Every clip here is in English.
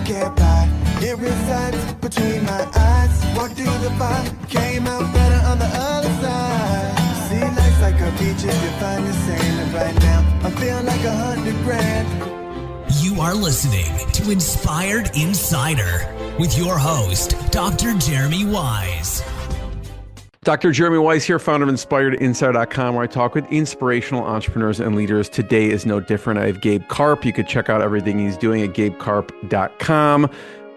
can't buy. It resides between my eyes. Walked through the fire, came out better on the other side. See, life's like a beach if you find the sand. And right now, I feel like 100 grand. You are listening to Inspired Insider with your host, Dr. Jeremy Wise. Dr. Jeremy Wise here, founder of InspiredInsider.com, where I talk with inspirational entrepreneurs and leaders. Today is no different. I have Gabe Karp. You could check out everything he's doing at gabekarp.com.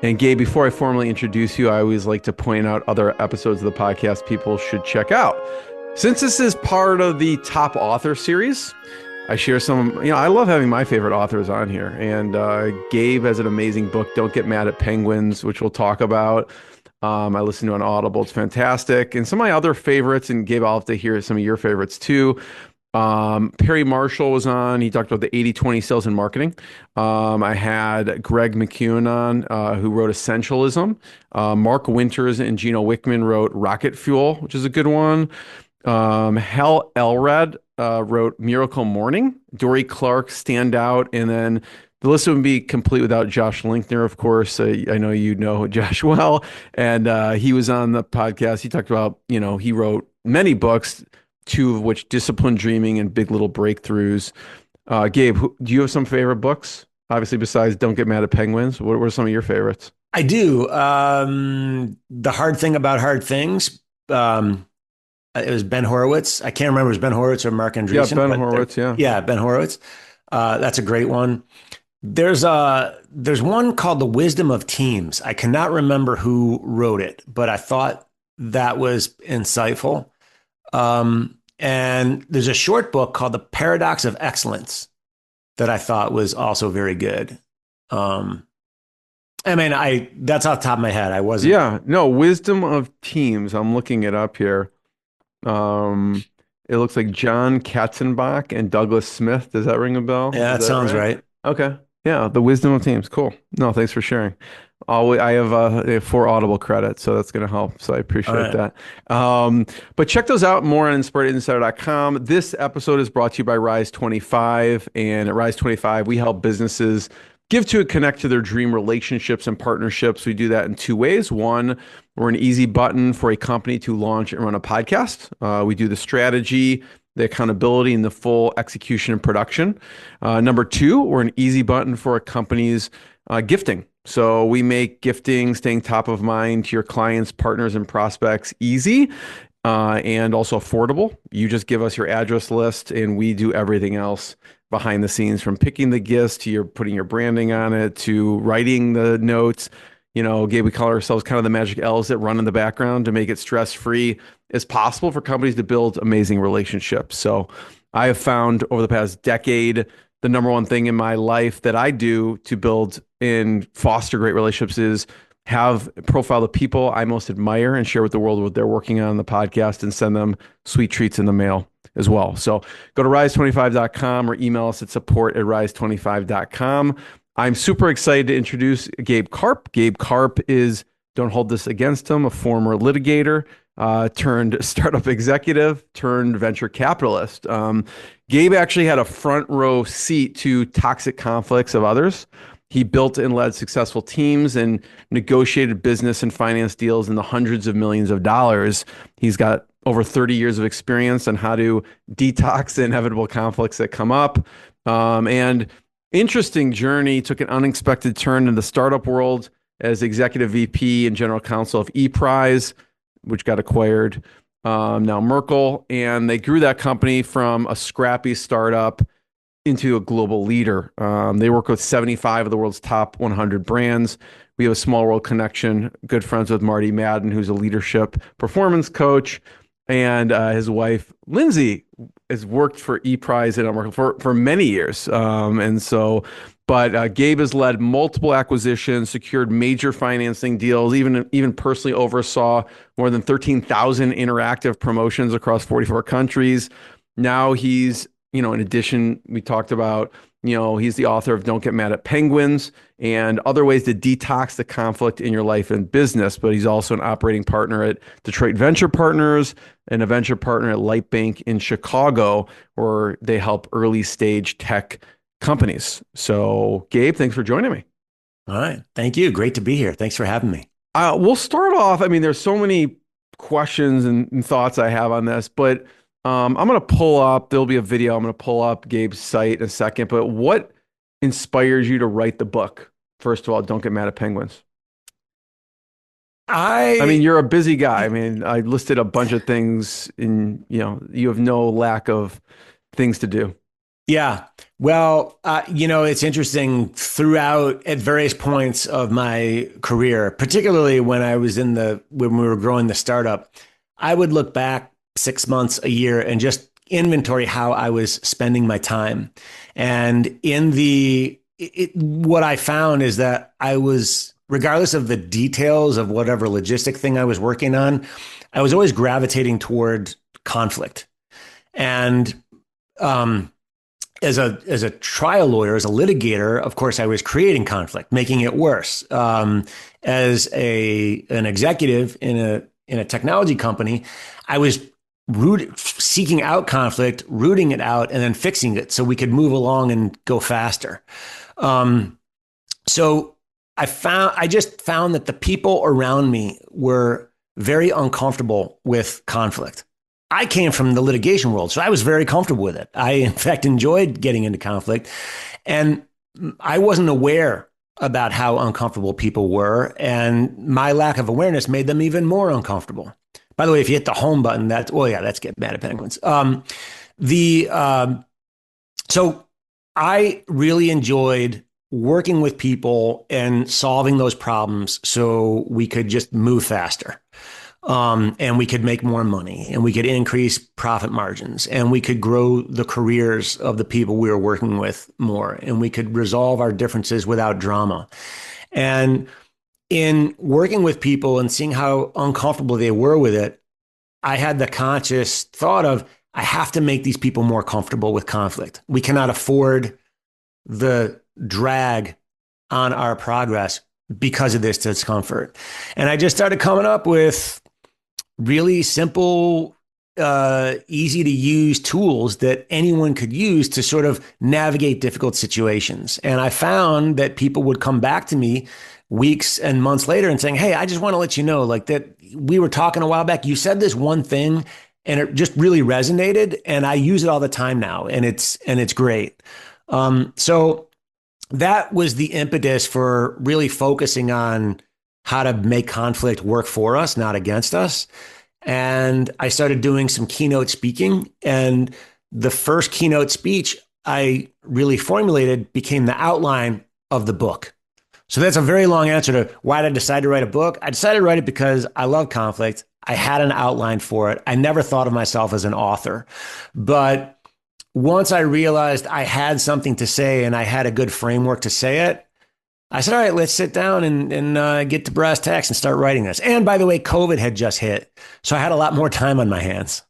And Gabe, before I formally introduce you, I always like to point out other episodes of the podcast people should check out. Since this is part of the Top Author series, I share some, I love having my favorite authors on here. And Gabe has an amazing book, Don't Get Mad at Penguins, which we'll talk about. I listened to on Audible. It's fantastic. And some of my other favorites, and Gabe, I'll have to hear some of your favorites too. Perry Marshall was on. He talked about the 80-20 sales and marketing. I had Greg McKeown on, who wrote Essentialism. Mark Winters and Gino Wickman wrote Rocket Fuel, which is a good one. Hal Elrod wrote Miracle Morning. Dory Clark, Stand Out. And then the list wouldn't be complete without Josh Linkner, of course. I know you know Josh well. And he was on the podcast. He talked about, he wrote many books, two of which Disciplined Dreaming and Big Little Breakthroughs. Gabe, do you have some favorite books? Obviously, besides Don't Get Mad at Penguins, what were some of your favorites? I do. The Hard Thing About Hard Things. It was Ben Horowitz. I can't remember if it was Ben Horowitz or Mark Andreessen. Yeah, Ben Horowitz, yeah. Yeah, Ben Horowitz. That's a great one. There's one called The Wisdom of Teams. I cannot remember who wrote it, but I thought that was insightful. And there's a short book called The Paradox of Excellence that I thought was also very good. That's off the top of my head. I wasn't. Yeah, no, Wisdom of Teams. I'm looking it up here. It looks like John Katzenbach and Douglas Smith. Does that ring a bell? Yeah, that sounds right. Okay. Yeah, The Wisdom of Teams. Cool. No, thanks for sharing. I have 4 Audible credits, so that's going to help. So I appreciate that. But check those out more on InspiredInsider.com. This episode is brought to you by Rise 25. And at Rise 25, we help businesses give to and connect to their dream relationships and partnerships. We do that in 2 ways. One, we're an easy button for a company to launch and run a podcast. We do the strategy, the accountability, and the full execution and production. Number 2, we're an easy button for a company's gifting. So we make gifting, staying top of mind to your clients, partners, and prospects easy and also affordable. You just give us your address list and we do everything else behind the scenes, from picking the gifts to your putting your branding on it to writing the notes. Gabe, we call ourselves kind of the magic elves that run in the background to make it stress-free as possible for companies to build amazing relationships. So I have found over the past decade, the number one thing in my life that I do to build and foster great relationships is profile the people I most admire and share with the world what they're working on the podcast and send them sweet treats in the mail as well. So go to rise25.com or email us at support@rise25.com. I'm super excited to introduce Gabe Karp. Gabe Karp is, don't hold this against him, a former litigator, turned startup executive, turned venture capitalist. Gabe actually had a front row seat to toxic conflicts of others. He built and led successful teams and negotiated business and finance deals in the hundreds of millions of dollars. He's got over 30 years of experience on how to detox the inevitable conflicts that come up. And interesting journey, took an unexpected turn in the startup world as executive VP and general counsel of ePrize, which got acquired, now Merkle. And they grew that company from a scrappy startup into a global leader. They work with 75 of the world's top 100 brands. We have a small world connection, good friends with Marty Madden, who's a leadership performance coach. And his wife, Lindsay, has worked for ePrize and Merkle for many years. But Gabe has led multiple acquisitions, secured major financing deals, even personally oversaw more than 13,000 interactive promotions across 44 countries. Now he's, in addition, we talked about, he's the author of Don't Get Mad at Penguins and other ways to detox the conflict in your life and business. But he's also an operating partner at Detroit Venture Partners and a venture partner at Lightbank in Chicago, where they help early stage tech companies. So Gabe, thanks for joining me. All right. Thank you. Great to be here. Thanks for having me. We'll start off. I mean, there's so many questions and thoughts I have on this, but I'm going to pull up, there'll be a video. I'm going to pull up Gabe's site in a second, but what inspires you to write the book? First of all, Don't Get Mad at Penguins. I mean, you're a busy guy. I mean, I listed a bunch of things in, you have no lack of things to do. Yeah. Well, it's interesting throughout at various points of my career, particularly when when we were growing the startup, I would look back 6 months, a year, and just inventory how I was spending my time. And what I found is that I was, regardless of the details of whatever logistic thing I was working on, I was always gravitating toward conflict. And, as a trial lawyer, as a litigator, of course, I was creating conflict, making it worse. As an executive in a technology company, I was seeking out conflict, rooting it out, and then fixing it so we could move along and go faster. So I just found that the people around me were very uncomfortable with conflict. I came from the litigation world, so I was very comfortable with it. I, in fact, enjoyed getting into conflict, and I wasn't aware about how uncomfortable people were, and my lack of awareness made them even more uncomfortable. By the way, if you hit the home button, that's Get Mad at Penguins. So I really enjoyed working with people and solving those problems so we could just move faster. And we could make more money, and we could increase profit margins, and we could grow the careers of the people we were working with more, and we could resolve our differences without drama. And in working with people and seeing how uncomfortable they were with it, I had the conscious thought of, I have to make these people more comfortable with conflict. We cannot afford the drag on our progress because of this discomfort. And I just started coming up with really simple, easy to use tools that anyone could use to sort of navigate difficult situations. And I found that people would come back to me weeks and months later and saying, hey, I just want to let you know, like, that we were talking a while back, you said this one thing and it just really resonated, and I use it all the time now, and it's great. So that was the impetus for really focusing on how to make conflict work for us, not against us. And I started doing some keynote speaking. And the first keynote speech I really formulated became the outline of the book. So that's a very long answer to why did I decide to write a book. I decided to write it because I love conflict. I had an outline for it. I never thought of myself as an author. But once I realized I had something to say and I had a good framework to say it, I said, all right, let's sit down and get to brass tacks and start writing this. And by the way, COVID had just hit, so I had a lot more time on my hands.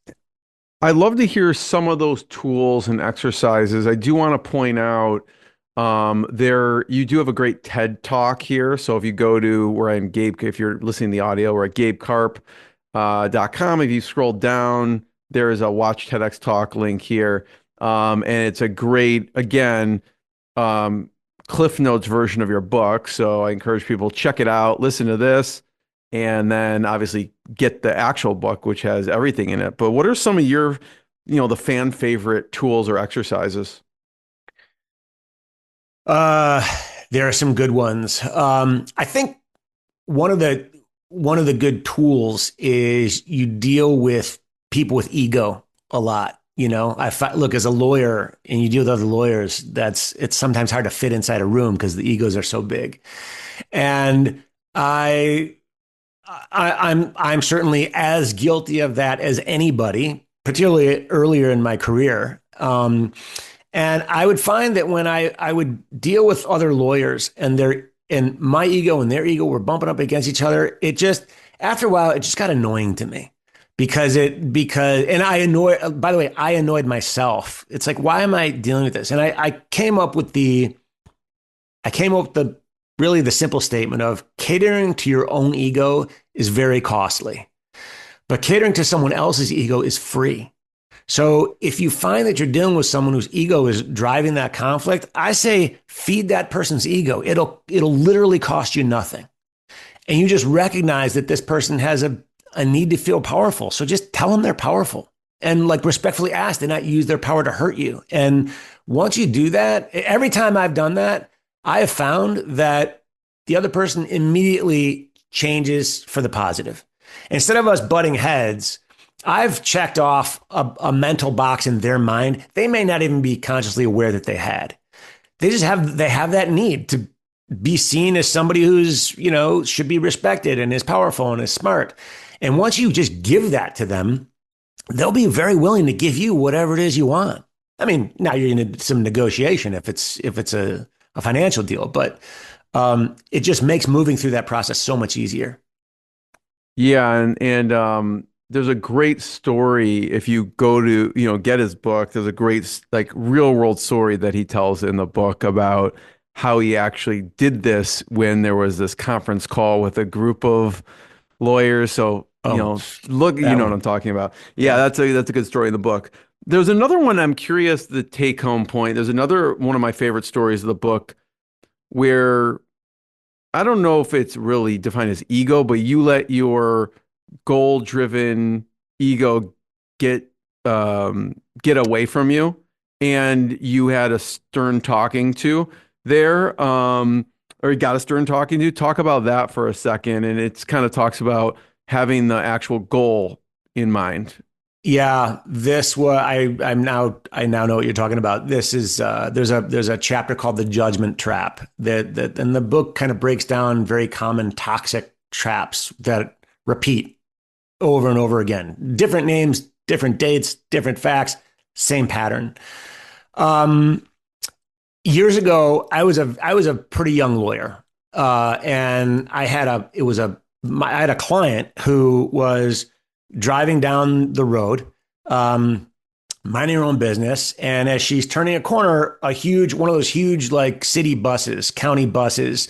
I'd love to hear some of those tools and exercises. I do want to point out you do have a great TED Talk here. So if you go to where I'm Gabe, if you're listening to the audio, we're at gabekarp.com. If you scroll down, there is a Watch TEDx Talk link here. And it's a great, again, Cliff Notes version of your book. So I encourage people to check it out, listen to this, and then obviously get the actual book, which has everything in it. But what are some of your, the fan favorite tools or exercises? There are some good ones. I think one of the good tools is you deal with people with ego a lot. Look, as a lawyer and you deal with other lawyers, it's sometimes hard to fit inside a room because the egos are so big. And I'm certainly as guilty of that as anybody, particularly earlier in my career. And I would find that when I would deal with other lawyers and my ego and their ego were bumping up against each other, after a while, it just got annoying to me. And I annoyed myself. It's like, why am I dealing with this? And I came up with the really the simple statement of catering to your own ego is very costly, but catering to someone else's ego is free. So if you find that you're dealing with someone whose ego is driving that conflict, I say feed that person's ego. It'll literally cost you nothing. And you just recognize that this person has a need to feel powerful. So just tell them they're powerful and like respectfully ask to not use their power to hurt you. And once you do that, every time I've done that, I have found that the other person immediately changes for the positive. Instead of us butting heads, I've checked off a mental box in their mind. They may not even be consciously aware that they had. They have that need to be seen as somebody who's, should be respected and is powerful and is smart. And once you just give that to them, they'll be very willing to give you whatever it is you want. I mean, now you're in some negotiation if it's a financial deal, but it just makes moving through that process so much easier. Yeah, and there's a great story if you go to get his book. There's a great like real world story that he tells in the book about how he actually did this when there was this conference call with a group of lawyers. So you know what I'm talking about. Yeah, that's a good story in the book. There's another one I'm curious the take home point. There's another one of my favorite stories of the book where I don't know if it's really defined as ego, but you let your goal-driven ego get away from you, and you had a stern talking to there, or you got a stern talking to. Talk about that for a second, and it kind of talks about having the actual goal in mind. Yeah, I now know what you're talking about. This is there's a chapter called the judgment trap that and the book kind of breaks down very common toxic traps that repeat over and over again. Different names, different dates, different facts, same pattern. Years ago, I was a pretty young lawyer, and I had a client who was driving down the road, minding her own business. And as she's turning a corner, one of those huge like city buses, county buses,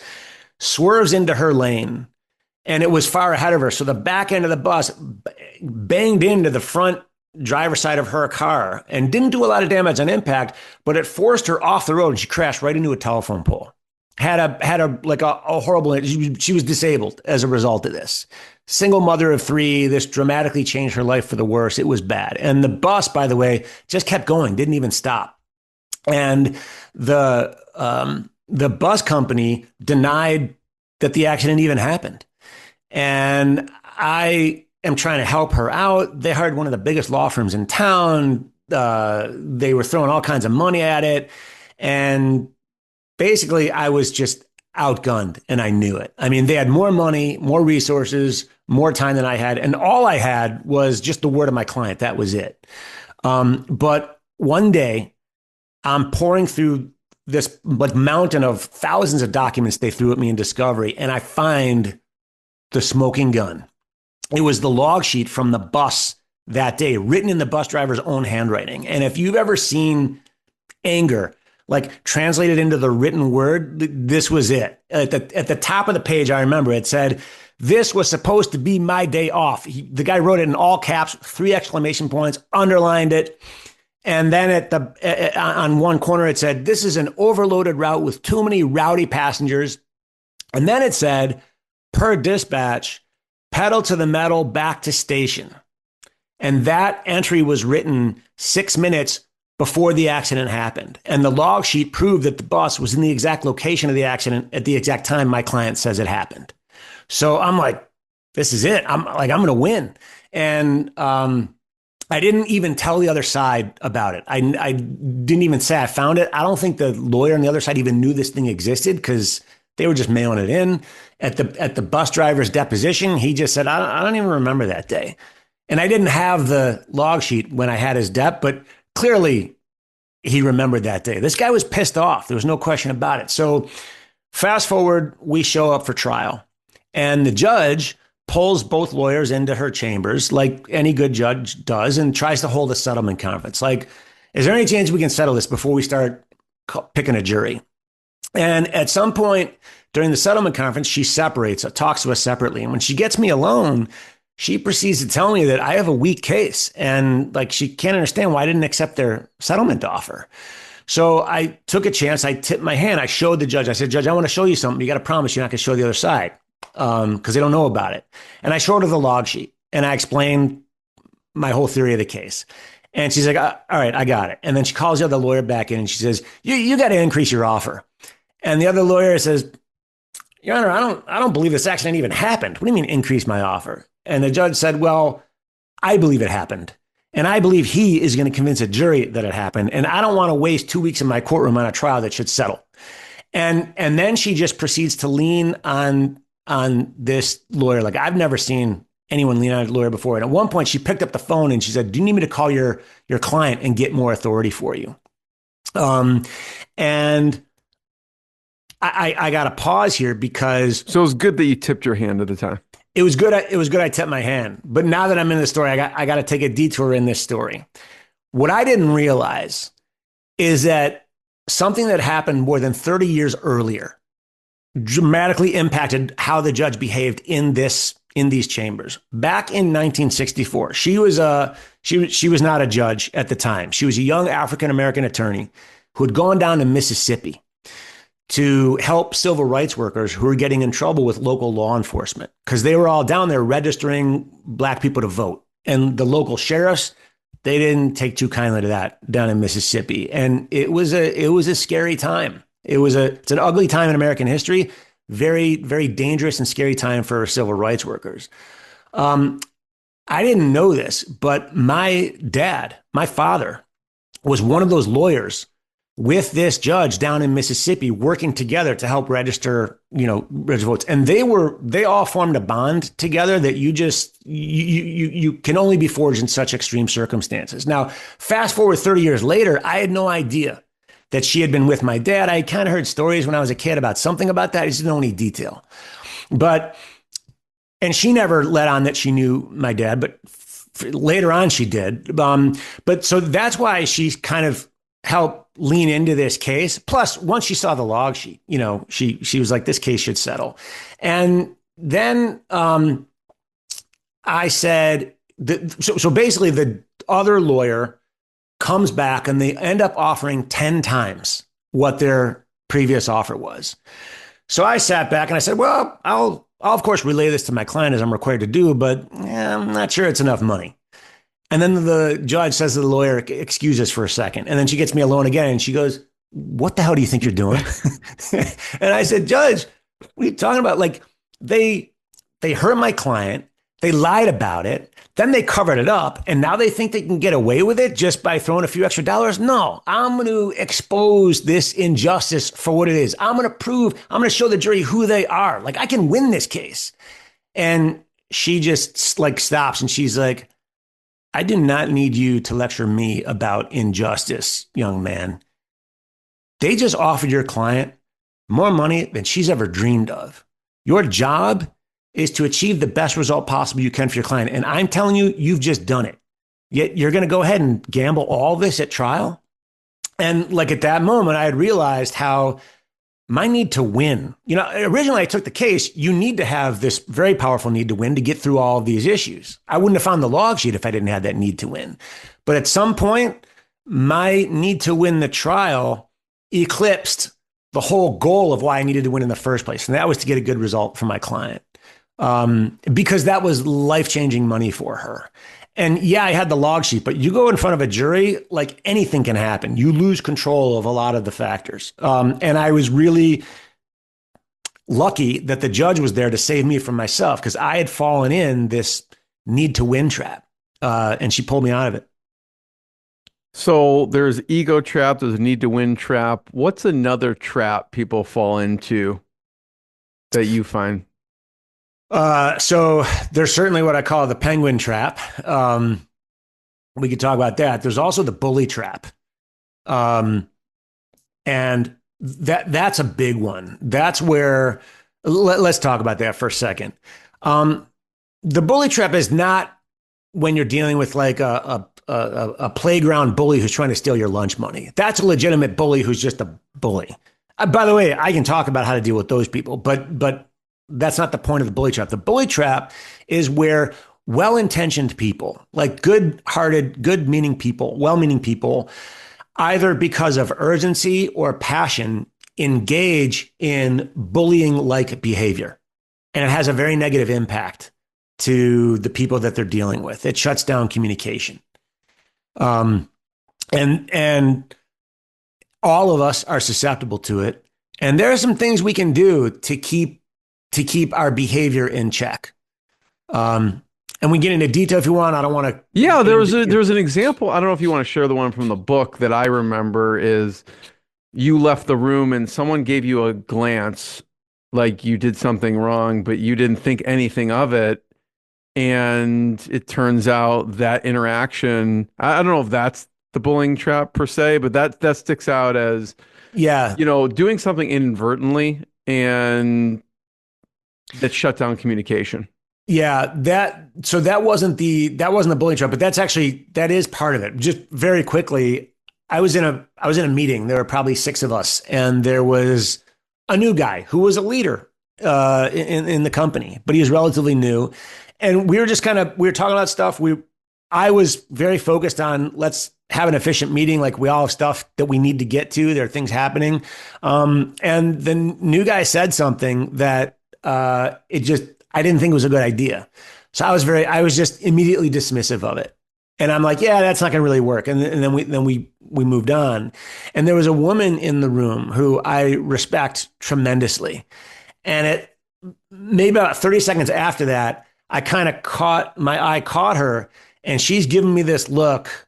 swerves into her lane. And it was far ahead of her. So the back end of the bus banged into the front driver's side of her car and didn't do a lot of damage on impact, but it forced her off the road and she crashed right into a telephone pole. Had a horrible, she was disabled as a result of this. Single mother of 3, this dramatically changed her life for the worse. It was bad. And the bus, by the way, just kept going, didn't even stop. And the bus company denied that the accident even happened. And I am trying to help her out. They hired one of the biggest law firms in town. They were throwing all kinds of money at it. And basically, I was just outgunned, and I knew it. I mean, they had more money, more resources, more time than I had. And all I had was just the word of my client. That was it. But one day, I'm pouring through this like mountain of thousands of documents they threw at me in discovery, and I find the smoking gun. It was the log sheet from the bus that day, written in the bus driver's own handwriting. And if you've ever seen anger, like translated into the written word, this was it. At the top of the page, I remember it said, "This was supposed to be my day off." The guy wrote it in all caps, 3 exclamation points, underlined it. And then on one corner, it said, "This is an overloaded route with too many rowdy passengers." And then it said, "Per dispatch, pedal to the metal, back to station." And that entry was written 6 minutes before the accident happened. And the log sheet proved that the bus was in the exact location of the accident at the exact time my client says it happened. So I'm like, this is it. I'm going to win. And I didn't even tell the other side about it. I didn't even say I found it. I don't think the lawyer on the other side even knew this thing existed because they were just mailing it in. At the bus driver's deposition, he just said, I don't even remember that day. And I didn't have the log sheet when I had his dep, but clearly he remembered that day. This guy was pissed off. There was no question about it. So fast forward, we show up for trial, and the judge pulls both lawyers into her chambers like any good judge does and tries to hold a settlement conference. Like, is there any chance we can settle this before we start picking a jury? And at some point during the settlement conference, she talks to us separately. And when she gets me alone, she proceeds to tell me that I have a weak case, and like she can't understand why I didn't accept their settlement offer. So I took a chance. I tipped my hand. I showed the judge. I said, Judge, I want to show you something. You got to promise you're not going to show the other side because they don't know about it. And I showed her the log sheet, and I explained my whole theory of the case. And she's like, all right, I got it. And then she calls the other lawyer back in, and she says, you got to increase your offer. And the other lawyer says, Your Honor, I don't believe this accident even happened. What do you mean increase my offer? And the judge said, well, I believe it happened. And I believe he is going to convince a jury that it happened. And I don't want to waste 2 weeks in my courtroom on a trial that should settle. And then she just proceeds to lean on this lawyer. Like, I've never seen anyone lean on a lawyer before. And at one point she picked up the phone and she said, do you need me to call your client and get more authority for you? And I got to pause here because. So it was good that you tipped your hand at the time. It was good. I tipped my hand. But now that I'm in the story, I got to take a detour in this story. What I didn't realize is that something that happened more than 30 years earlier dramatically impacted how the judge behaved in these chambers. Back in 1964, she was not a judge at the time. She was a young African-American attorney who had gone down to Mississippi to help civil rights workers who were getting in trouble with local law enforcement because they were all down there registering Black people to vote. And the local sheriffs, they didn't take too kindly to that down in Mississippi. And it was a scary time. It's an ugly time in American history. Very, very dangerous and scary time for civil rights workers. I didn't know this, but my father, was one of those lawyers with this judge down in Mississippi working together to help register votes. And they all formed a bond together that you can only be forged in such extreme circumstances. Now, fast forward 30 years later, I had no idea that she had been with my dad. I kind of heard stories when I was a kid about something about that. I just didn't know any detail. And she never let on that she knew my dad, but later on she did. But so that's why she kind of helped lean into this case. Plus, once she saw the log sheet, she was like, this case should settle. And then I said, so basically the other lawyer comes back and they end up offering 10 times what their previous offer was. So I sat back and I said, well, I'll of course relay this to my client as I'm required to do, but I'm not sure it's enough money. And then the judge says to the lawyer, excuse us for a second. And then she gets me alone again and she goes, what the hell do you think you're doing? And I said, Judge, what are you talking about? Like they hurt my client. They lied about it. Then they covered it up. And now they think they can get away with it just by throwing a few extra dollars. No, I'm going to expose this injustice for what it is. I'm going to show the jury who they are. Like, I can win this case. And she just like stops and she's like, I do not need you to lecture me about injustice, young man. They just offered your client more money than she's ever dreamed of. Your job is to achieve the best result possible you can for your client. And I'm telling you, you've just done it. Yet you're going to go ahead and gamble all this at trial. And like at that moment, I had realized how my need to win, originally I took the case, you need to have this very powerful need to win to get through all of these issues. I wouldn't have found the log sheet if I didn't have that need to win. But at some point, my need to win the trial eclipsed the whole goal of why I needed to win in the first place. And that was to get a good result for my client. Because that was life-changing money for her. And yeah, I had the log sheet, but you go in front of a jury, like anything can happen. You lose control of a lot of the factors. And I was really lucky that the judge was there to save me from myself because I had fallen in this need to win trap. And she pulled me out of it. So there's ego trap, there's a need to win trap. What's another trap people fall into that you find? So there's certainly what I call the penguin trap. We could talk about that. There's also the bully trap. And that's a big one. That's where, let's talk about that for a second. The bully trap is not when you're dealing with like a playground bully who's trying to steal your lunch money. That's a legitimate bully who's just a bully. By the way, I can talk about how to deal with those people, but that's not the point of the bully trap. The bully trap is where well-intentioned people, like good-hearted, good-meaning people, well-meaning people, either because of urgency or passion, engage in bullying-like behavior. And it has a very negative impact to the people that they're dealing with. It shuts down communication. And all of us are susceptible to it. And there are some things we can do to keep our behavior in check. And we get into detail if you want. I don't want to. Yeah, there was an example. I don't know if you want to share the one from the book that I remember is you left the room and someone gave you a glance like you did something wrong, but you didn't think anything of it. And it turns out that interaction, I don't know if that's the bullying trap per se, but that sticks out as, doing something inadvertently and that shut down communication. Yeah, that wasn't the bullying trap, but that is part of it. Just very quickly, I was in a meeting. There were probably 6 of us, and there was a new guy who was a leader in the company, but he was relatively new. And we were talking about stuff. I was very focused on, let's have an efficient meeting. Like, we all have stuff that we need to get to. There are things happening. And the new guy said something that I didn't think it was a good idea. So I was just immediately dismissive of it. And I'm like, yeah, that's not going to really work. And then we moved on. And there was a woman in the room who I respect tremendously. And maybe about 30 seconds after that, my eye caught her, and she's giving me this look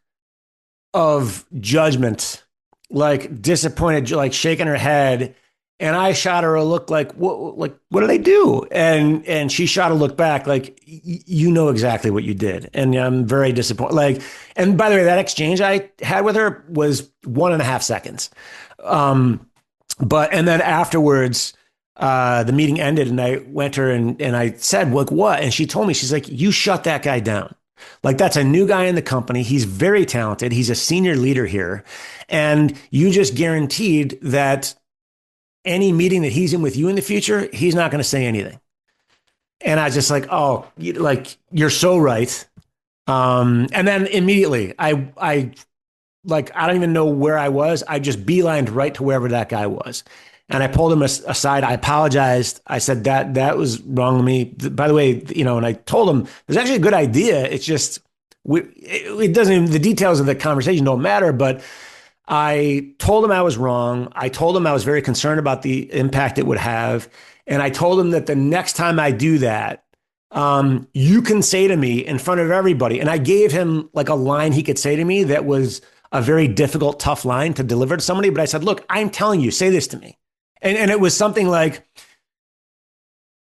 of judgment, like disappointed, like shaking her head. And I shot her a look like, what did I do? And she shot a look back like, you know exactly what you did. And I'm very disappointed. And by the way, that exchange I had with her was 1.5 seconds. And then afterwards, the meeting ended, and I went to her and I said, like, what? And she told me, she's like, you shut that guy down. Like, that's a new guy in the company. He's very talented. He's a senior leader here. And you just guaranteed that any meeting that he's in with you in the future, he's not going to say anything. And I was just like, oh, you're so right. And then immediately I don't even know where I was. I just beelined right to wherever that guy was. And I pulled him aside. I apologized. I said that was wrong of me. By the way, and I told him there's actually a good idea. It's just, it doesn't even, the details of the conversation don't matter, but I told him I was wrong. I told him I was very concerned about the impact it would have. And I told him that the next time I do that, you can say to me in front of everybody. And I gave him like a line he could say to me that was a very difficult, tough line to deliver to somebody. But I said, look, I'm telling you, say this to me. And it was something like,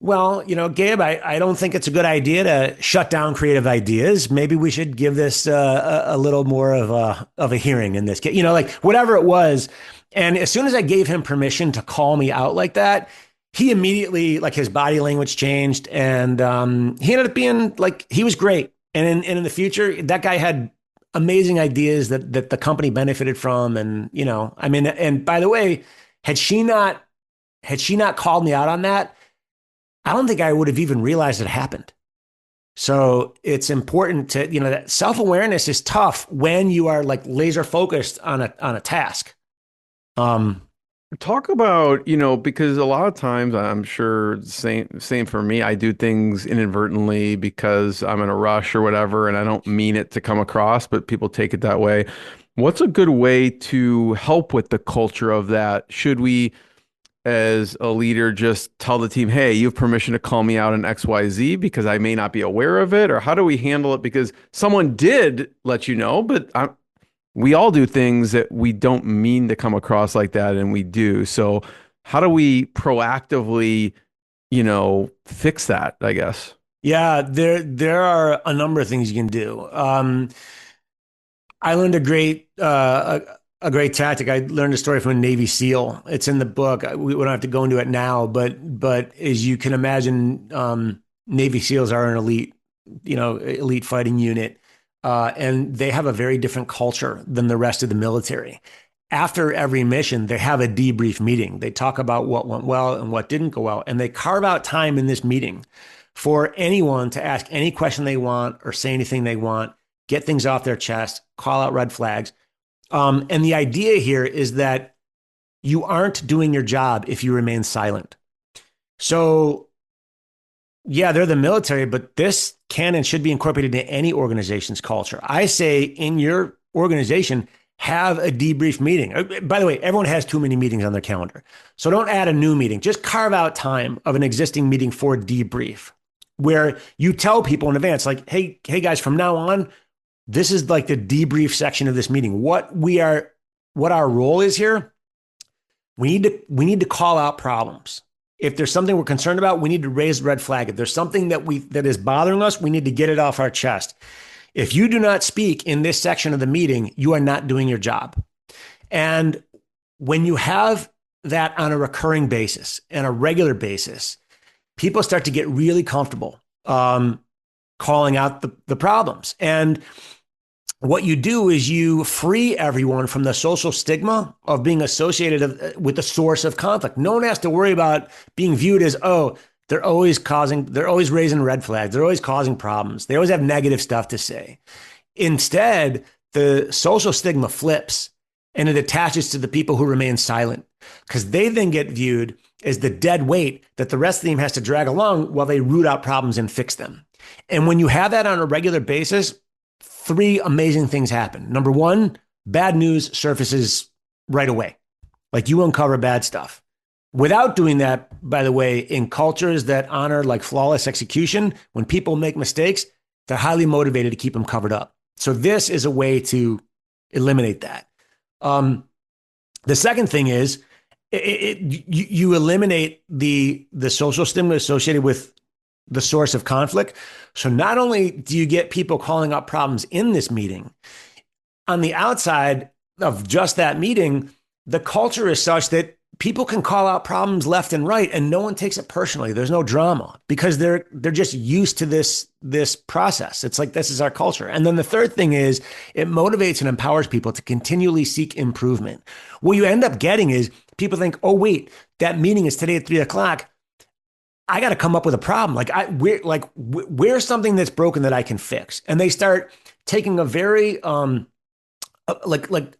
well, Gabe, I don't think it's a good idea to shut down creative ideas. Maybe we should give this a little more of a hearing in this case, like whatever it was. And as soon as I gave him permission to call me out like that, he immediately, like, his body language changed, and he ended up being like, he was great. And in the future, that guy had amazing ideas that the company benefited from. And, and by the way, had she not called me out on that, I don't think I would have even realized it happened. So it's important to, that self-awareness is tough when you are like laser focused on a task. Talk about, because a lot of times, I'm sure same for me, I do things inadvertently because I'm in a rush or whatever, and I don't mean it to come across, but people take it that way. What's a good way to help with the culture of that? Should we, as a leader, just tell the team, hey, you have permission to call me out on XYZ because I may not be aware of it? Or how do we handle it? Because someone did let you know, but we all do things that we don't mean to come across like that, and we do. So how do we proactively, fix that, I guess? Yeah, there are a number of things you can do. I learned a great tactic. I learned a story from a Navy SEAL. It's in the book. We don't have to go into it now, but as you can imagine, Navy SEALs are an elite fighting unit, and they have a very different culture than the rest of the military. After every mission, they have a debrief meeting. They talk about what went well and what didn't go well, and they carve out time in this meeting for anyone to ask any question they want or say anything they want, get things off their chest, call out red flags. And the idea here is that you aren't doing your job if you remain silent. So yeah, they're the military, but this can and should be incorporated into any organization's culture. I say in your organization, have a debrief meeting. By the way, everyone has too many meetings on their calendar. So don't add a new meeting. Just carve out time of an existing meeting for debrief, where you tell people in advance, like, hey guys, from now on, this is like the debrief section of this meeting. What our role is here, we need to call out problems. If there's something we're concerned about, we need to raise the red flag. If there's something that is bothering us, we need to get it off our chest. If you do not speak in this section of the meeting, you are not doing your job. And when you have that on a recurring basis and a regular basis, people start to get really comfortable calling out the problems. And what you do is you free everyone from the social stigma of being associated with the source of conflict. No one has to worry about being viewed as, oh, they're always raising red flags. They're always causing problems. They always have negative stuff to say. Instead, the social stigma flips and it attaches to the people who remain silent, because they then get viewed as the dead weight that the rest of the team has to drag along while they root out problems and fix them. And when you have that on a regular basis, 3 amazing things happen. Number 1, bad news surfaces right away. Like, you uncover bad stuff. Without doing that, by the way, in cultures that honor like flawless execution, when people make mistakes, they're highly motivated to keep them covered up. So this is a way to eliminate that. The second thing is you eliminate the social stigma associated with the source of conflict. So not only do you get people calling out problems in this meeting, on the outside of just that meeting, the culture is such that people can call out problems left and right and no one takes it personally. There's no drama because they're just used to this process. It's like, this is our culture. And then the third thing is it motivates and empowers people to continually seek improvement. What you end up getting is people think, oh, wait, that meeting is today at 3:00. I got to come up with a problem. Where's something that's broken that I can fix? And they start taking a very, a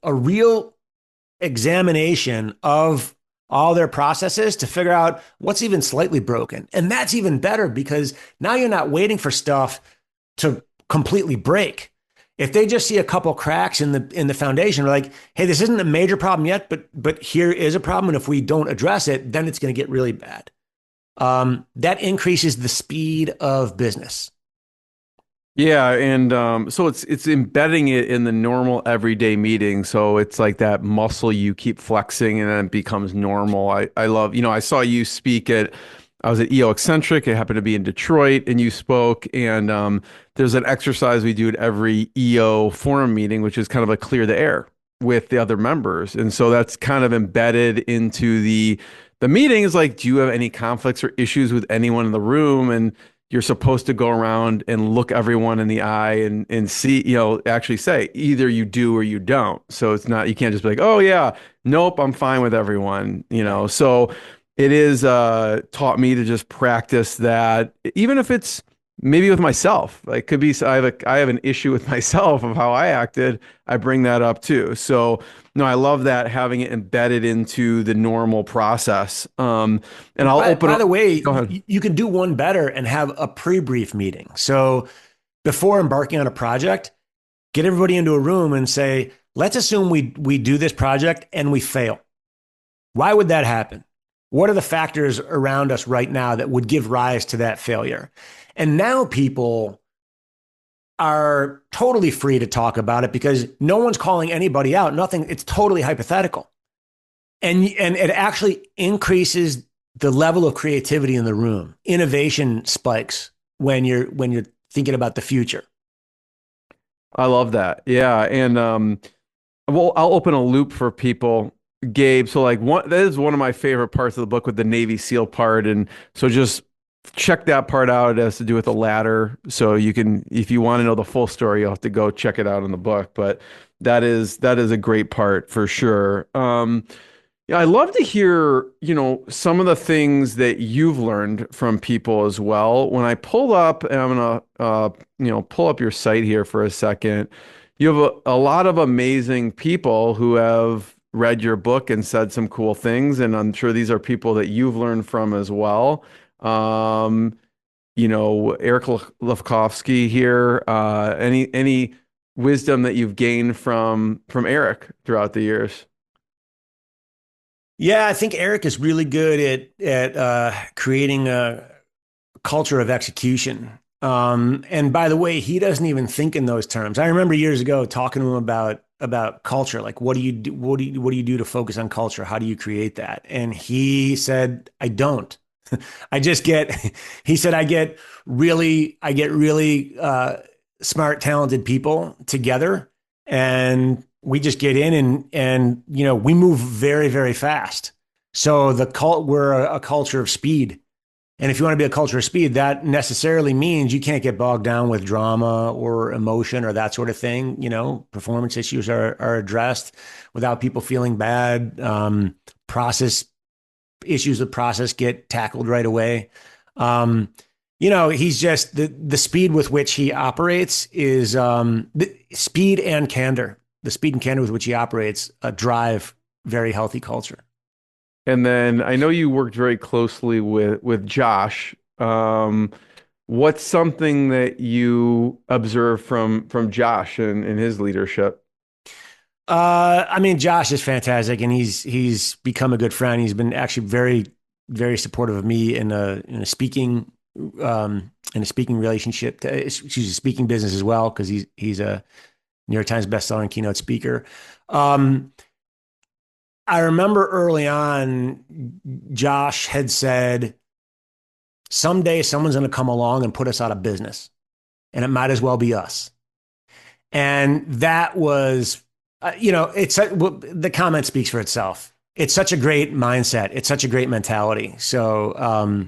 real examination of all their processes to figure out what's even slightly broken. And that's even better because now you're not waiting for stuff to completely break. If they just see a couple cracks in the foundation, they're like, hey, this isn't a major problem yet, but here is a problem. And if we don't address it, then it's going to get really bad. That increases the speed of business. Yeah, and so it's embedding it in the normal everyday meeting. So it's like that muscle you keep flexing, and then it becomes normal. I love, I saw you speak I was at EO Eccentric. It happened to be in Detroit, and you spoke. And there's an exercise we do at every EO forum meeting, which is kind of like clear the air with the other members. And so that's kind of embedded into the meeting. Is like, do you have any conflicts or issues with anyone in the room? And you're supposed to go around and look everyone in the eye and see, actually say either you do or you don't. So it's not, you can't just be like, oh yeah, nope, I'm fine with everyone, So it is taught me to just practice that, even if it's maybe with myself. Like, could be I have an issue with myself of how I acted. I bring that up too. So no, I love that, having it embedded into the normal process. And I'll open up. By the way, you can do one better and have a pre-brief meeting. So before embarking on a project, get everybody into a room and say, let's assume we do this project and we fail. Why would that happen? What are the factors around us right now that would give rise to that failure? And now people are totally free to talk about it because no one's calling anybody out. Nothing. It's totally hypothetical. And it actually increases the level of creativity in the room. Innovation spikes when you're thinking about the future. I love that. Yeah. And well, I'll open a loop for people, Gabe. So that is one of my favorite parts of the book, with the Navy SEAL part. And so just check that part out. It has to do with the ladder. So you can, if you want to know the full story, you'll have to go check it out in the book. But that is a great part for sure. Yeah, I love to hear, some of the things that you've learned from people as well. When I pull up, and I'm gonna, pull up your site here for a second. You have a lot of amazing people who have read your book and said some cool things, and I'm sure these are people that you've learned from as well. Um, Eric Lefkowski here. Any wisdom that you've gained from Eric throughout the years? Yeah, I think Eric is really good at creating a culture of execution. And by the way, he doesn't even think in those terms. I remember years ago talking to him about culture, like what do you do, what do you do to focus on culture? How do you create that? And he said, I don't. I just get. He said, I get really smart, talented people together, and we just get in and we move very, very fast. So we're a culture of speed. And if you want to be a culture of speed, that necessarily means you can't get bogged down with drama or emotion or that sort of thing. Performance issues are addressed without people feeling bad. Process issues of process get tackled right away. He's just the speed with which he operates is the speed and candor. The speed and candor with which he operates drive very healthy culture. And then I know you worked very closely with Josh. What's something that you observed from Josh and his leadership? I mean, Josh is fantastic, and he's become a good friend. He's been actually very, very supportive of me in a speaking relationship. Excuse me, speaking business as well, because he's a New York Times bestselling keynote speaker. I remember early on, Josh had said, someday someone's going to come along and put us out of business, and it might as well be us. And that was, the comment speaks for itself. It's such a great mindset. It's such a great mentality. So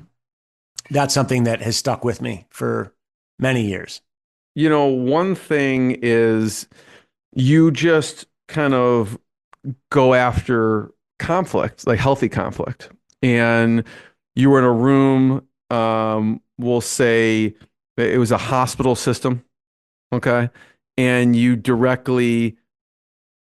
that's something that has stuck with me for many years. One thing is you just kind of go after conflict, like healthy conflict. And you were in a room, we'll say it was a hospital system. Okay. And you directly,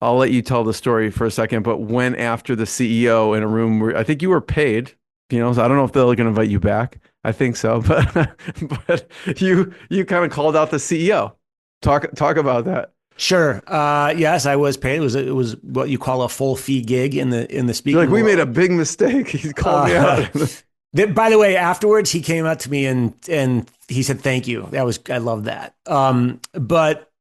I'll let you tell the story for a second, but went after the CEO in a room where I think you were paid, so I don't know if they're going to invite you back. I think so, but you kind of called out the CEO. Talk about that. Sure. Yes, I was paid. It was what you call a full fee gig in the speaking. You're like, we made a big mistake. He called me out. By the way, afterwards he came up to me and he said, "Thank you." I love that. But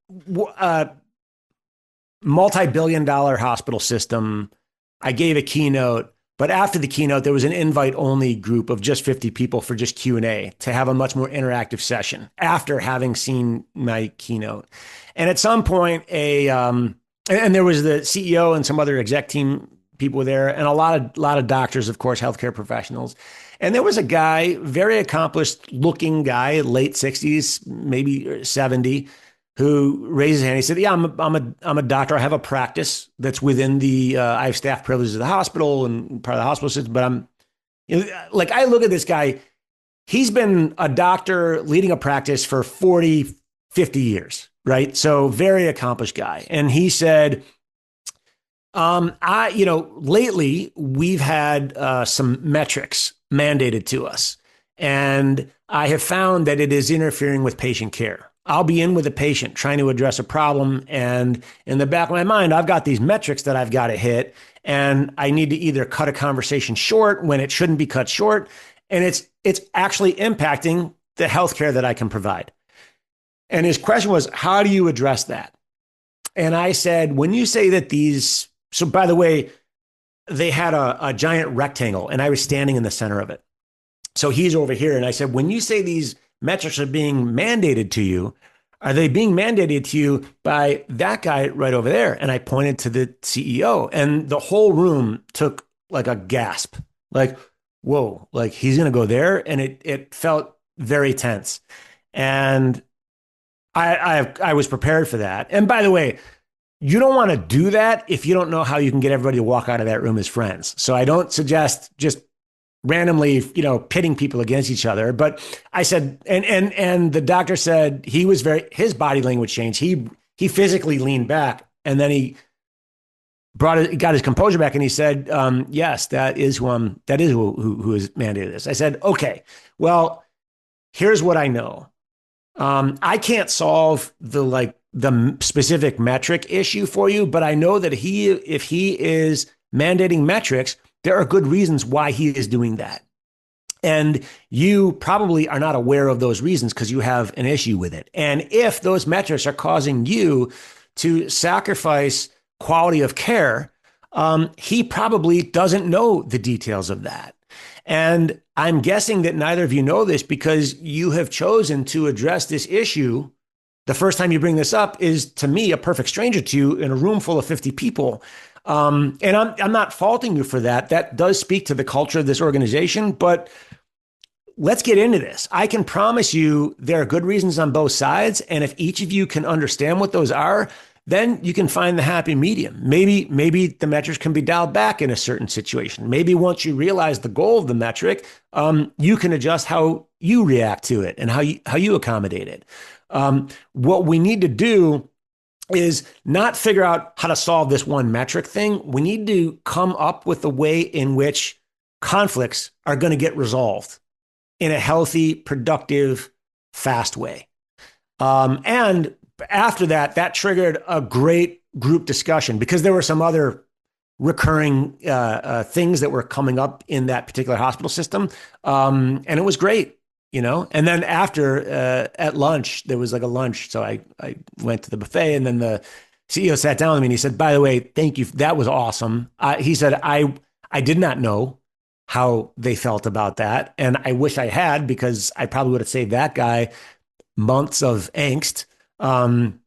multi-billion-dollar hospital system. I gave a keynote, but after the keynote, there was an invite-only group of just 50 people for just Q&A to have a much more interactive session after having seen my keynote. And at some point, and there was the CEO and some other exec team people were there, and a lot of doctors, of course, healthcare professionals. And there was a guy, very accomplished looking guy, late 60s, maybe 70, who raised his hand. He said, "Yeah, I'm a doctor. I have a practice that's within I have staff privileges of the hospital and part of the hospital system. But I look at this guy. He's been a doctor leading a practice for 40, 50 years, right? So very accomplished guy." And he said, lately we've had some metrics mandated to us, and I have found that it is interfering with patient care. I'll be in with a patient trying to address a problem, and in the back of my mind, I've got these metrics that I've got to hit, and I need to either cut a conversation short when it shouldn't be cut short, and it's actually impacting the healthcare that I can provide. And his question was, how do you address that? And I said, when you say that so by the way, they had a giant rectangle, and I was standing in the center of it. So he's over here, and I said, when you say these metrics are being mandated to you, are they being mandated to you by that guy right over there? And I pointed to the CEO, and the whole room took like a gasp, like, whoa, like he's going to go there. And it felt very tense. And I was prepared for that. And by the way, you don't want to do that if you don't know how you can get everybody to walk out of that room as friends. So I don't suggest just randomly, pitting people against each other. But I said, and the doctor said his body language changed. He physically leaned back, and then he got his composure back, and he said, yes, that is who is mandated this. I said, okay, well, here's what I know. I can't solve the specific metric issue for you, but I know that if he is mandating metrics, there are good reasons why he is doing that. And you probably are not aware of those reasons because you have an issue with it. And if those metrics are causing you to sacrifice quality of care, he probably doesn't know the details of that. And I'm guessing that neither of you know this because you have chosen to address this issue. The first time you bring this up is, to me, a perfect stranger to you in a room full of 50 people. And I'm not faulting you for that. That does speak to the culture of this organization, but let's get into this. I can promise you there are good reasons on both sides. And if each of you can understand what those are, then you can find the happy medium. Maybe the metrics can be dialed back in a certain situation. Maybe once you realize the goal of the metric, you can adjust how you react to it and how you accommodate it. What we need to do is not figure out how to solve this one metric thing. We need to come up with a way in which conflicts are going to get resolved in a healthy, productive, fast way. And after that triggered a great group discussion because there were some other recurring things that were coming up in that particular hospital system. And it was great. And then after at lunch, there was like a lunch. So I went to the buffet, and then the CEO sat down with me and he said, by the way, thank you. That was awesome. He said, I did not know how they felt about that. And I wish I had, because I probably would have saved that guy months of angst. And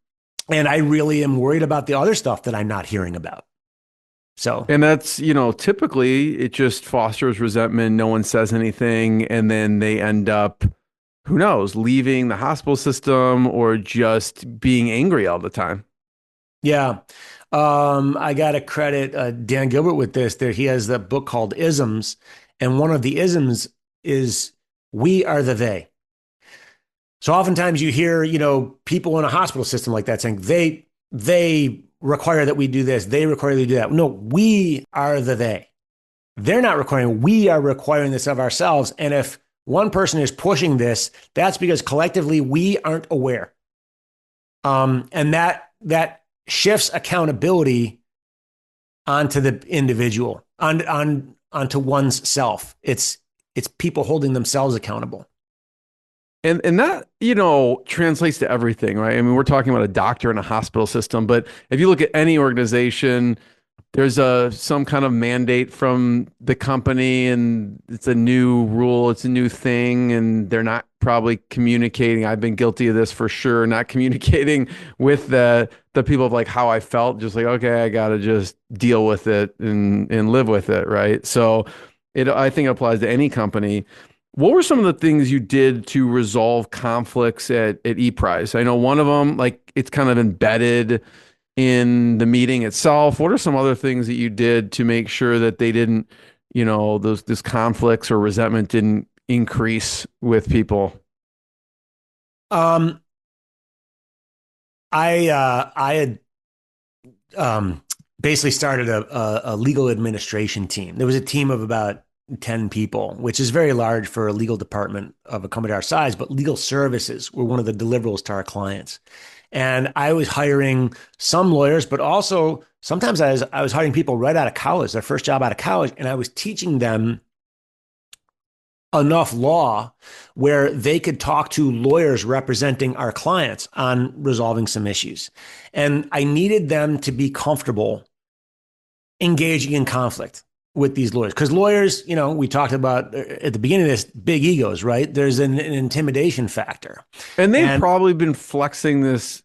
I really am worried about the other stuff that I'm not hearing about. So, and that's, typically it just fosters resentment. No one says anything. And then they end up, who knows, leaving the hospital system or just being angry all the time. Yeah. I got to credit Dan Gilbert with this. He has the book called Isms. And one of the isms is we are the they. So oftentimes you hear, people in a hospital system like that saying they require that we do this. They require that we do that. No, we are the they. They're not requiring. We are requiring this of ourselves. And if one person is pushing this, that's because collectively we aren't aware. And that shifts accountability onto the individual, onto one's self. It's people holding themselves accountable. And that, translates to everything, right? I mean, we're talking about a doctor in a hospital system, but if you look at any organization, there's some kind of mandate from the company, and it's a new rule, it's a new thing, and they're not probably communicating. I've been guilty of this for sure, not communicating with the people of like how I felt, just like, okay, I got to just deal with it and live with it, right? So I think it applies to any company. What were some of the things you did to resolve conflicts at ePrize? I know one of them, like, it's kind of embedded in the meeting itself. What are some other things that you did to make sure that they didn't, those conflicts or resentment didn't increase with people? I had basically started a legal administration team. There was a team of about 10 people, which is very large for a legal department of a company our size, but legal services were one of the deliverables to our clients. And I was hiring some lawyers, but also sometimes I was hiring people right out of college, their first job out of college, and I was teaching them enough law where they could talk to lawyers representing our clients on resolving some issues. And I needed them to be comfortable engaging in conflict with these lawyers. Because lawyers, we talked about at the beginning of this, big egos, right? There's an intimidation factor. And they've probably been flexing this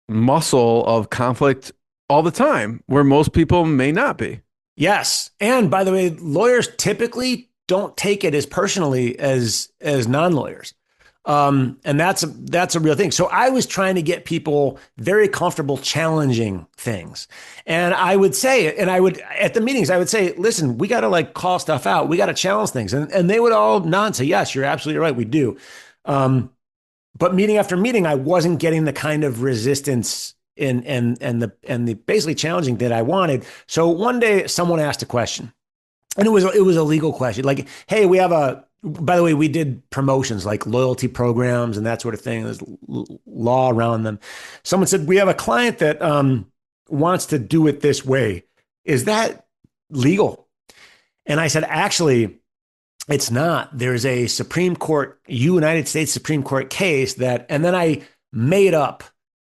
muscle of conflict all the time, where most people may not be. Yes. And by the way, lawyers typically don't take it as personally as non-lawyers. And that's a real thing. So I was trying to get people very comfortable challenging things. And I would say, at the meetings, I would say, listen, we got to like call stuff out. We got to challenge things. And they would all nod and say, yes, you're absolutely right. We do. But meeting after meeting, I wasn't getting the kind of resistance and the basically challenging that I wanted. So one day someone asked a question, and it was a legal question. Like, hey, by the way, we did promotions like loyalty programs and that sort of thing. There's law around them. Someone said, we have a client that wants to do it this way. Is that legal? And I said, actually, it's not. There's a United States Supreme Court case and then I made up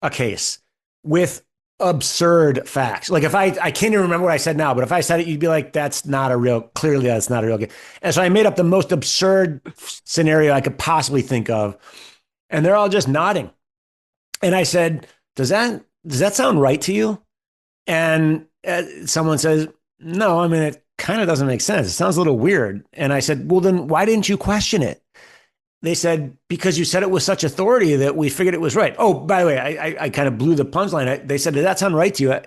a case with absurd facts. Like if I can't even remember what I said now, but if I said it, you'd be like, clearly that's not a real case. And so I made up the most absurd scenario I could possibly think of. And they're all just nodding. And I said, does that sound right to you? And someone says, no, I mean, it kind of doesn't make sense. It sounds a little weird. And I said, well, then why didn't you question it? They said, because you said it with such authority that we figured it was right. Oh, by the way, I kind of blew the punchline. They said, does that sound right to you?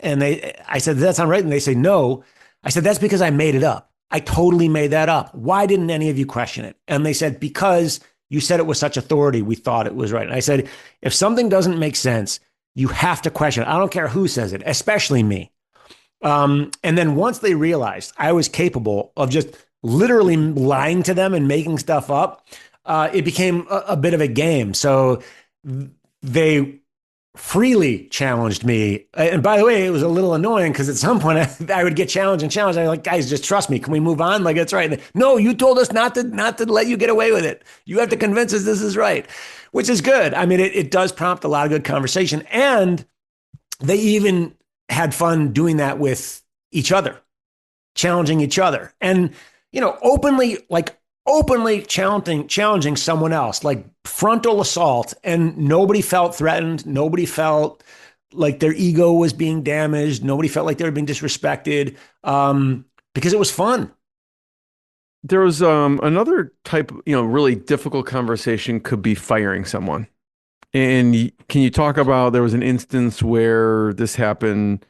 And I said, does that sound right? And they say, no. I said, that's because I made it up. I totally made that up. Why didn't any of you question it? And they said, because you said it with such authority, we thought it was right. And I said, if something doesn't make sense, you have to question it. I don't care who says it, especially me. And then once they realized I was capable of just literally lying to them and making stuff up, it became a bit of a game. So they freely challenged me. And by the way, it was a little annoying because at some point I would get challenged. I was like, guys, just trust me. Can we move on? Like, it's right. And, no, you told us not to let you get away with it. You have to convince us this is right, which is good. I mean, it does prompt a lot of good conversation. And they even had fun doing that with each other, challenging each other. And, openly challenging someone else, like frontal assault, and nobody felt threatened. Nobody felt like their ego was being damaged. Nobody felt like they were being disrespected, because it was fun. There was another type, really difficult conversation could be firing someone. And can you talk about, there was an instance where this happened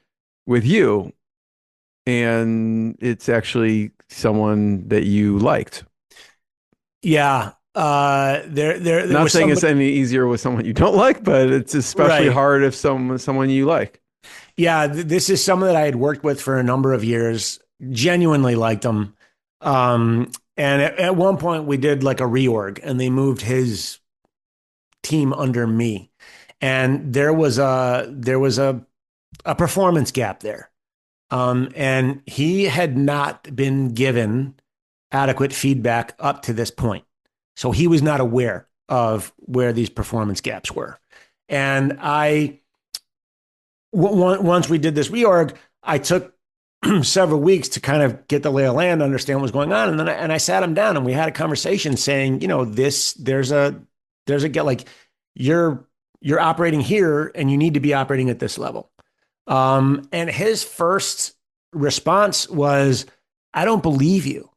with you, and it's actually someone that you liked. Yeah. There not saying it's any easier with someone you don't like, but it's especially hard if someone you like. Yeah. This is someone that I had worked with for a number of years, genuinely liked them. And at one point we did like a reorg, and they moved his team under me. And there was a performance gap there. And he had not been given adequate feedback up to this point. So he was not aware of where these performance gaps were. And once we did this reorg, I took several weeks to kind of get the lay of land, understand what was going on. And then I sat him down and we had a conversation saying, there's a get, like, you're operating here and you need to be operating at this level. And his first response was, I don't believe you.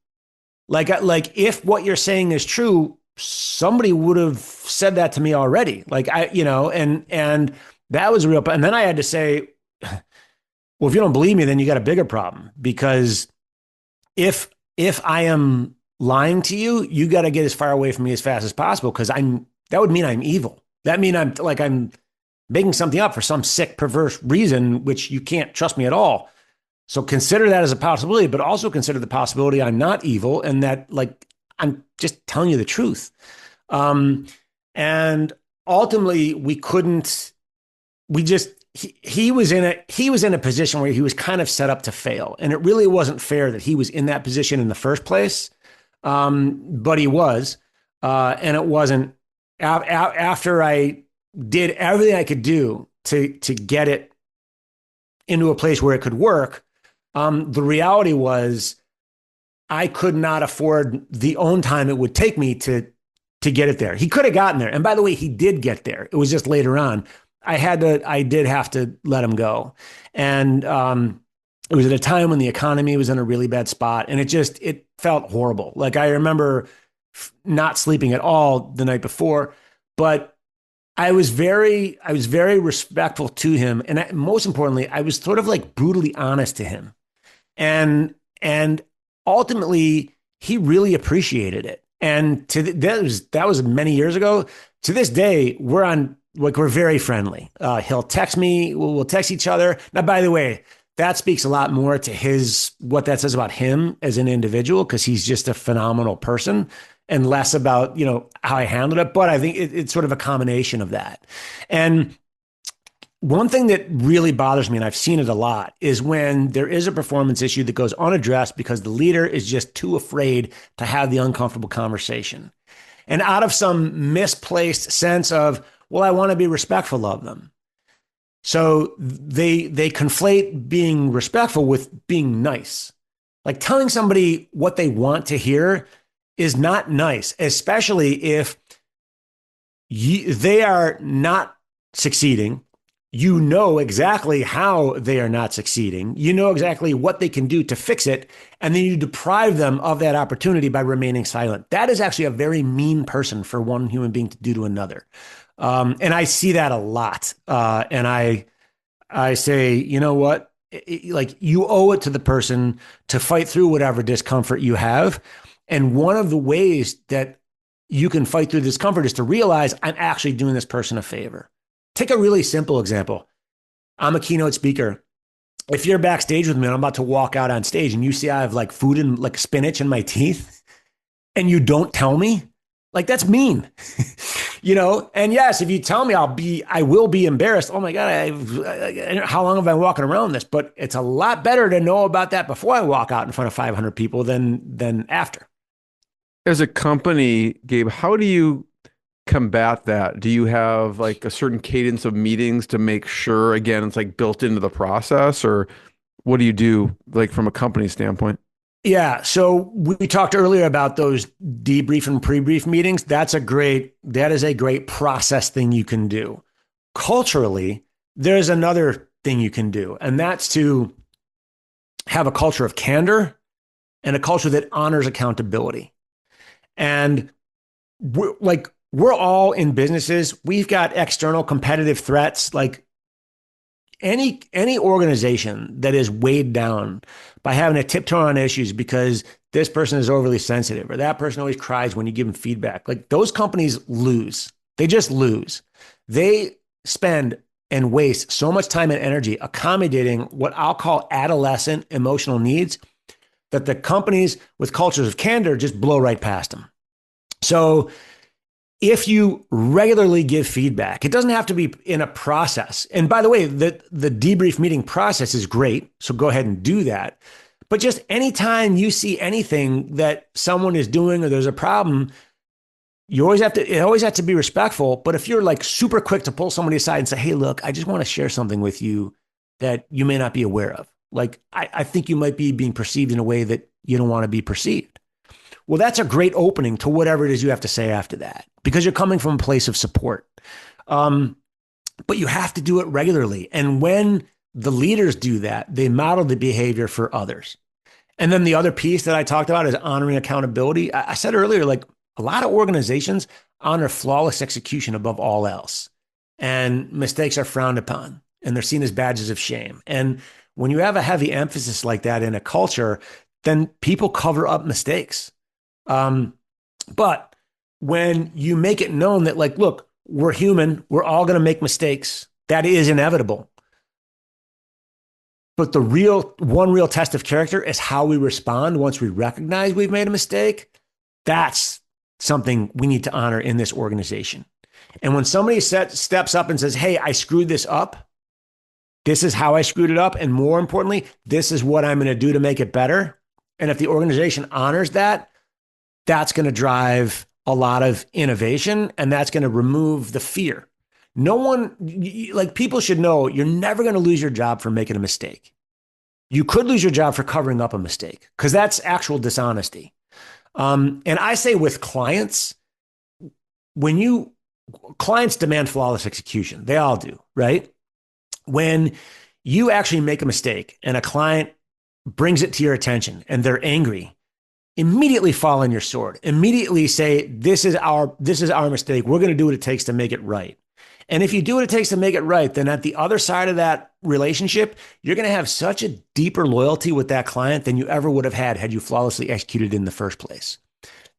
Like if what you're saying is true, somebody would have said that to me already. Like and that was a real, and then I had to say, well, if you don't believe me, then you got a bigger problem, because if I am lying to you, you got to get as far away from me as fast as possible. Cause that would mean I'm evil. That mean I'm making something up for some sick, perverse reason, which you can't trust me at all. So consider that as a possibility, but also consider the possibility I'm not evil and that, like, I'm just telling you the truth. And ultimately he was in a position where he was kind of set up to fail. And it really wasn't fair that he was in that position in the first place. But he was, and it wasn't after I did everything I could do to get it into a place where it could work. The reality was I could not afford the own time it would take me to get it there. He could have gotten there. And by the way, he did get there. It was just later on. I did have to let him go. And it was at a time when the economy was in a really bad spot, and it felt horrible. Like, I remember not sleeping at all the night before, but I was very respectful to him. And most importantly, I was sort of like brutally honest to him. And ultimately he really appreciated it. And that was many years ago. To this day, we're very friendly. He'll text me, we'll text each other. Now, by the way, that speaks a lot more to what that says about him as an individual, because he's just a phenomenal person, and less about, how I handled it. But I think it's sort of a combination of that. And one thing that really bothers me, and I've seen it a lot, is when there is a performance issue that goes unaddressed because the leader is just too afraid to have the uncomfortable conversation. And out of some misplaced sense of, well, I want to be respectful of them. So they conflate being respectful with being nice. Like telling somebody what they want to hear is not nice, especially if they are not succeeding. You know exactly how they are not succeeding. You know exactly what they can do to fix it. And then you deprive them of that opportunity by remaining silent. That is actually a very mean person for one human being to do to another. And I see that a lot. And I say, you know what? Like, you owe it to the person to fight through whatever discomfort you have. And one of the ways that you can fight through discomfort is to realize I'm actually doing this person a favor. Take a really simple example. I'm a keynote speaker. If you're backstage with me and I'm about to walk out on stage and you see I have like food and like spinach in my teeth and you don't tell me, like, that's mean, And yes, if you tell me, I will be embarrassed. Oh my God, how long have I been walking around this? But it's a lot better to know about that before I walk out in front of 500 people than after. As a company, Gabe, how do you combat that? Do you have like a certain cadence of meetings to make sure, again, it's like built into the process, or what do you do like from a company standpoint? Yeah. So we talked earlier about those debrief and pre-brief meetings. That is a great process thing you can do. Culturally, there's another thing you can do, and that's to have a culture of candor and a culture that honors accountability. And we're all in businesses. We've got external competitive threats. Like any organization that is weighed down by having to tiptoe on issues because this person is overly sensitive or that person always cries when you give them feedback, like, those companies lose. They just lose. They spend and waste so much time and energy accommodating what I'll call adolescent emotional needs that the companies with cultures of candor just blow right past them. So if you regularly give feedback, it doesn't have to be in a process. And by the way, the debrief meeting process is great. So go ahead and do that. But just anytime you see anything that someone is doing or there's a problem, it always has to be respectful. But if you're like super quick to pull somebody aside and say, hey, look, I just want to share something with you that you may not be aware of. Like, I think you might be being perceived in a way that you don't want to be perceived. Well, that's a great opening to whatever it is you have to say after that, because you're coming from a place of support. But you have to do it regularly. And when the leaders do that, they model the behavior for others. And then the other piece that I talked about is honoring accountability. I said earlier, like, a lot of organizations honor flawless execution above all else. And mistakes are frowned upon and they're seen as badges of shame. And when you have a heavy emphasis like that in a culture, then people cover up mistakes. But when you make it known that, like, look, we're human, we're all going to make mistakes, that is inevitable. But the one real test of character is how we respond once we recognize we've made a mistake. That's something we need to honor in this organization. And when somebody steps up and says, hey, I screwed this up, this is how I screwed it up, and more importantly, this is what I'm going to do to make it better. And if the organization honors that, that's going to drive a lot of innovation, and that's going to remove the fear. People should know you're never going to lose your job for making a mistake. You could lose your job for covering up a mistake, because that's actual dishonesty. And I say with clients, clients demand flawless execution. They all do, right? When you actually make a mistake and a client brings it to your attention and they're angry, immediately fall on your sword. Immediately say, this is our mistake. We're going to do what it takes to make it right. And if you do what it takes to make it right, then at the other side of that relationship, you're going to have such a deeper loyalty with that client than you ever would have had you flawlessly executed in the first place.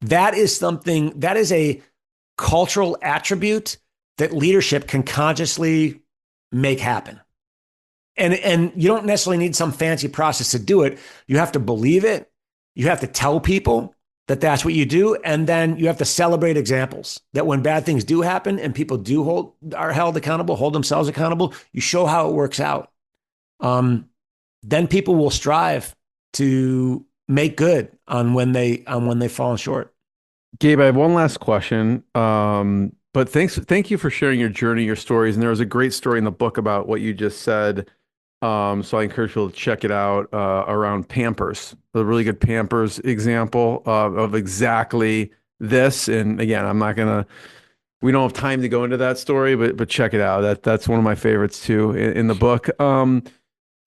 That is a cultural attribute that leadership can consciously make happen. And you don't necessarily need some fancy process to do it. You have to believe it. You have to tell people that that's what you do. And then you have to celebrate examples that when bad things do happen and people are held accountable, hold themselves accountable, you show how it works out. Then people will strive to make good on when they've fallen short. Gabe, I have one last question. But thank you for sharing your journey, your stories. And there was a great story in the book about what you just said. So I encourage people to check it out around Pampers, a really good Pampers example of exactly this. And again, we don't have time to go into that story, but check it out. That's one of my favorites too in the book.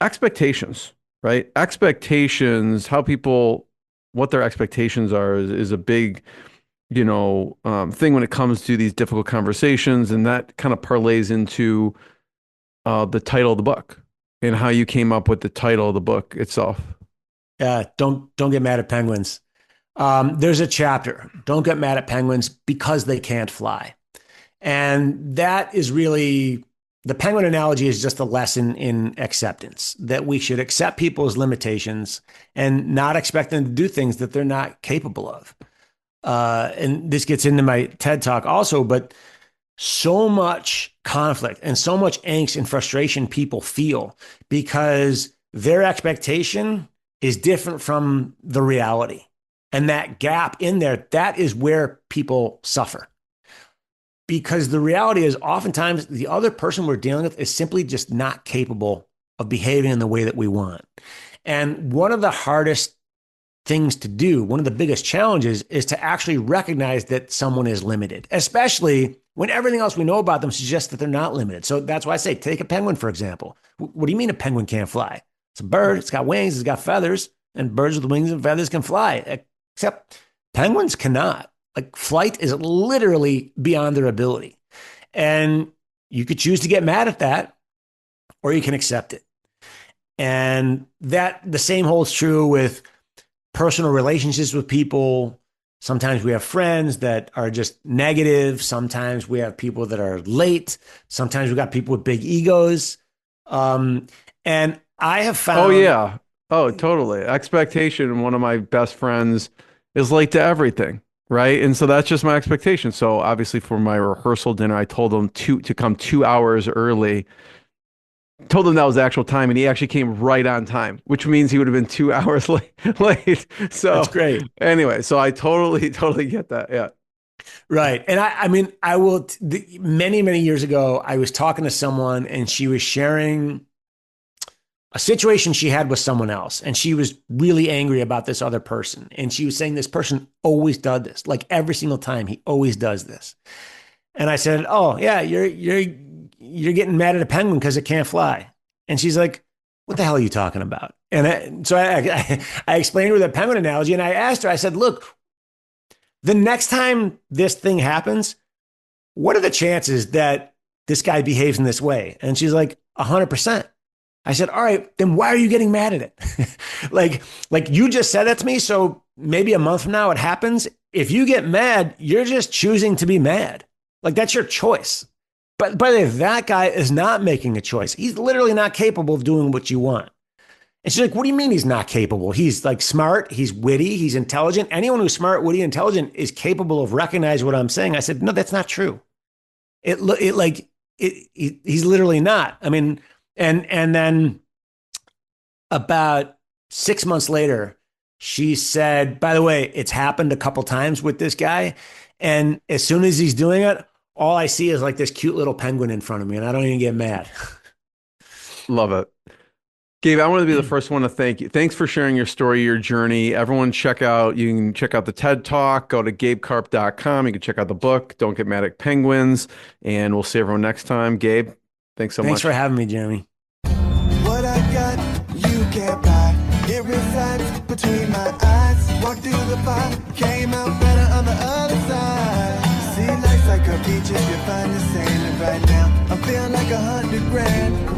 Expectations, right? Expectations, what their expectations are is a big, thing when it comes to these difficult conversations. And that kind of parlays into the title of the book. And how you came up with the title of the book itself. Yeah, don't get mad at penguins. There's a chapter, don't get mad at penguins because they can't fly. And that is really, the penguin analogy is just a lesson in acceptance, that we should accept people's limitations and not expect them to do things that they're not capable of. And this gets into my TED Talk also, but so much conflict and so much angst and frustration people feel because their expectation is different from the reality. And that gap in there, that is where people suffer. Because the reality is oftentimes the other person we're dealing with is simply just not capable of behaving in the way that we want. And one of the hardest things to do, one of the biggest challenges is to actually recognize that someone is limited, especially when everything else we know about them suggests that they're not limited. So that's why I say, take a penguin, for example. What do you mean a penguin can't fly? It's a bird, it's got wings, it's got feathers, and birds with wings and feathers can fly, except penguins cannot. Like flight is literally beyond their ability. And you could choose to get mad at that, or you can accept it. And that the same holds true with personal relationships with people. Sometimes we have friends that are just negative. Sometimes we have people that are late. Sometimes we got people with big egos. And I have found... Oh, yeah. Oh, totally. Expectation. One of my best friends is late to everything, right? And so that's just my expectation. So obviously for my rehearsal dinner, I told him to come 2 hours early. Told him that was the actual time, and he actually came right on time, which means he would have been 2 hours late. So that's great. Anyway, so I totally get that. Yeah. Right. And I mean, many years ago, I was talking to someone and she was sharing a situation she had with someone else. And she was really angry about this other person. And she was saying this person always does this, like every single time he always does this. And I said, oh yeah, you're getting mad at a penguin because it can't fly. And she's like, what the hell are you talking about? And so I explained to her the penguin analogy, and I asked her, I said, look, the next time this thing happens, what are the chances that this guy behaves in this way? And she's like, 100%. I said, all right, then why are you getting mad at it? like you just said that to me. So maybe a month from now it happens. If you get mad, you're just choosing to be mad. Like that's your choice. But by the way, that guy is not making a choice. He's literally not capable of doing what you want. And she's like, what do you mean he's not capable? He's like smart, he's witty, he's intelligent. Anyone who's smart, witty, intelligent is capable of recognizing what I'm saying. I said, no, that's not true. He's literally not. I mean, and then about 6 months later, she said, by the way, it's happened a couple times with this guy. And as soon as he's doing it, all I see is like this cute little penguin in front of me, and I don't even get mad. Love it. Gabe, I want to be the first one to thank you. Thanks for sharing your story, your journey. Everyone you can check out the TED Talk, go to gabekarp.com. You can check out the book, Don't Get Mad at Penguins, and we'll see everyone next time. Gabe, thanks so much. Thanks for having me, Jeremy. What I got, you can't buy. It resides between my eyes. Walked through the fire, came out better on the other side. See, life's like a beach if you find the sand. And right now, I'm feeling like 100 grand.